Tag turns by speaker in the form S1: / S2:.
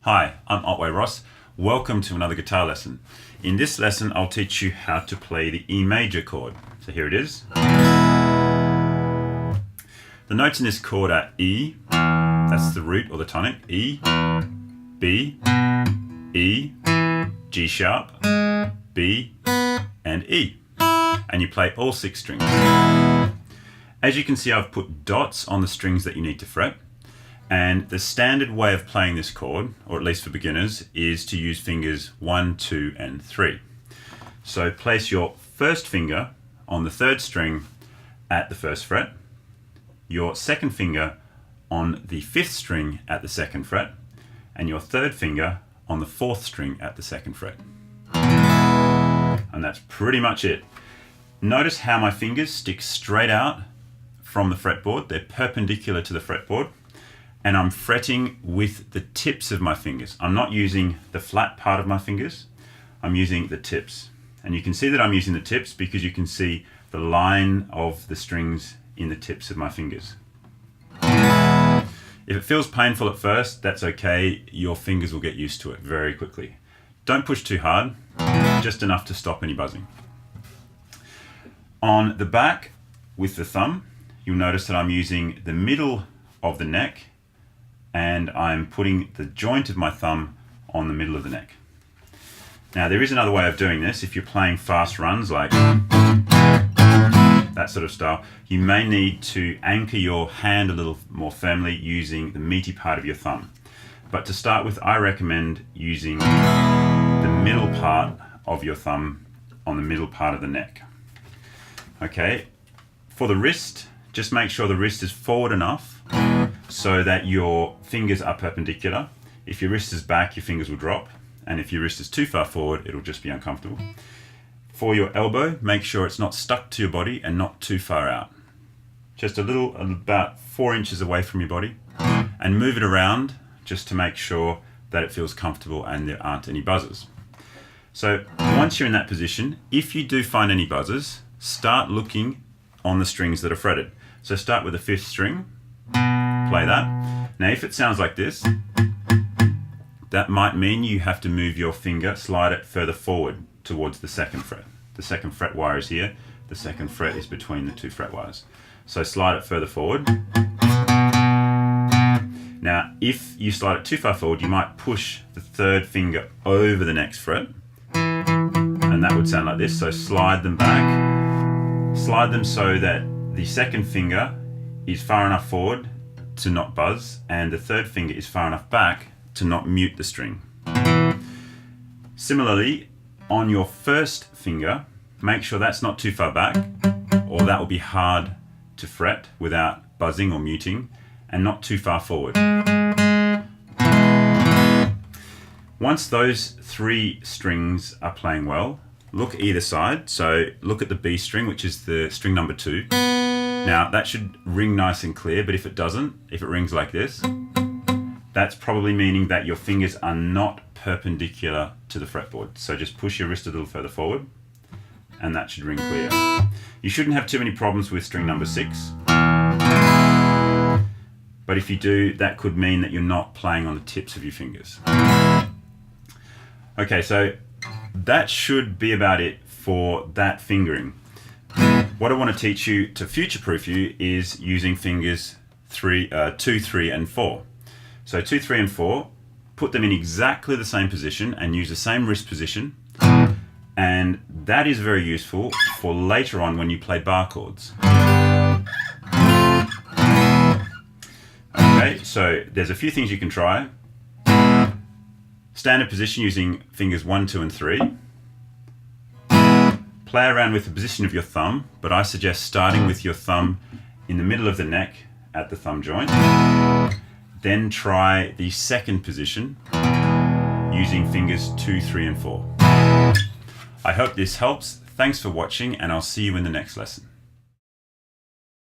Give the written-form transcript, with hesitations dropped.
S1: Hi, I'm Otway Ross. Welcome to another guitar lesson. In this lesson, I'll teach you how to play the E major chord. So here it is. The notes in this chord are E, that's the root or the tonic, E, B, E, G sharp, B, and E. And you play all 6 strings. As you can see, I've put dots on the strings that you need to fret. And the standard way of playing this chord, or at least for beginners, is to use fingers 1, 2, and 3. So place your first finger on the 3rd string at the 1st fret, your 2nd finger on the 5th string at the 2nd fret, and your 3rd finger on the 4th string at the 2nd fret. And that's pretty much it. Notice how my fingers stick straight out from the fretboard. They're perpendicular to the fretboard. And I'm fretting with the tips of my fingers. I'm not using the flat part of my fingers, I'm using the tips. And you can see that I'm using the tips because you can see the line of the strings in the tips of my fingers. If it feels painful at first, that's okay. Your fingers will get used to it very quickly. Don't push too hard, just enough to stop any buzzing. On the back with the thumb, you'll notice that I'm using the middle of the neck and I'm putting the joint of my thumb on the middle of the neck. Now there is another way of doing this. If you're playing fast runs like that sort of style, you may need to anchor your hand a little more firmly using the meaty part of your thumb. But to start with, I recommend using the middle part of your thumb on the middle part of the neck. Okay, for the wrist, just make sure the wrist is forward enough so that your fingers are perpendicular. If your wrist is back, your fingers will drop. And if your wrist is too far forward, it'll just be uncomfortable. For your elbow, make sure it's not stuck to your body and not too far out. Just a little, about 4 inches away from your body. And move it around just to make sure that it feels comfortable and there aren't any buzzers. So once you're in that position, if you do find any buzzers, start looking on the strings that are fretted. So start with the 5th string, play that. Now if it sounds like this, that might mean you have to move your finger, slide it further forward towards the 2nd fret. The 2nd fret wire is here, the 2nd fret is between the 2 fret wires. So slide it further forward. Now if you slide it too far forward, you might push the 3rd finger over the next fret, and that would sound like this. So slide them back, slide them so that the 2nd finger is far enough forward to not buzz, and the 3rd finger is far enough back to not mute the string. Similarly, on your 1st finger, make sure that's not too far back, or that will be hard to fret without buzzing or muting, and not too far forward. Once those 3 strings are playing well, look either side. So look at the B string, which is the string number 2. Now that should ring nice and clear, but if it doesn't, if it rings like this, that's probably meaning that your fingers are not perpendicular to the fretboard. So just push your wrist a little further forward and that should ring clear. You shouldn't have too many problems with string number 6. But if you do, that could mean that you're not playing on the tips of your fingers. Okay, so that should be about it for that fingering. What I want to teach you to future-proof you is using fingers 2, 3, and 4. So 2, 3, and 4, put them in exactly the same position and use the same wrist position. And that is very useful for later on when you play bar chords. Okay, so there's a few things you can try. Standard position using fingers 1, 2, and 3. Play around with the position of your thumb, but I suggest starting with your thumb in the middle of the neck at the thumb joint. Then try the 2nd position using fingers 2, 3, and 4. I hope this helps. Thanks for watching, and I'll see you in the next lesson.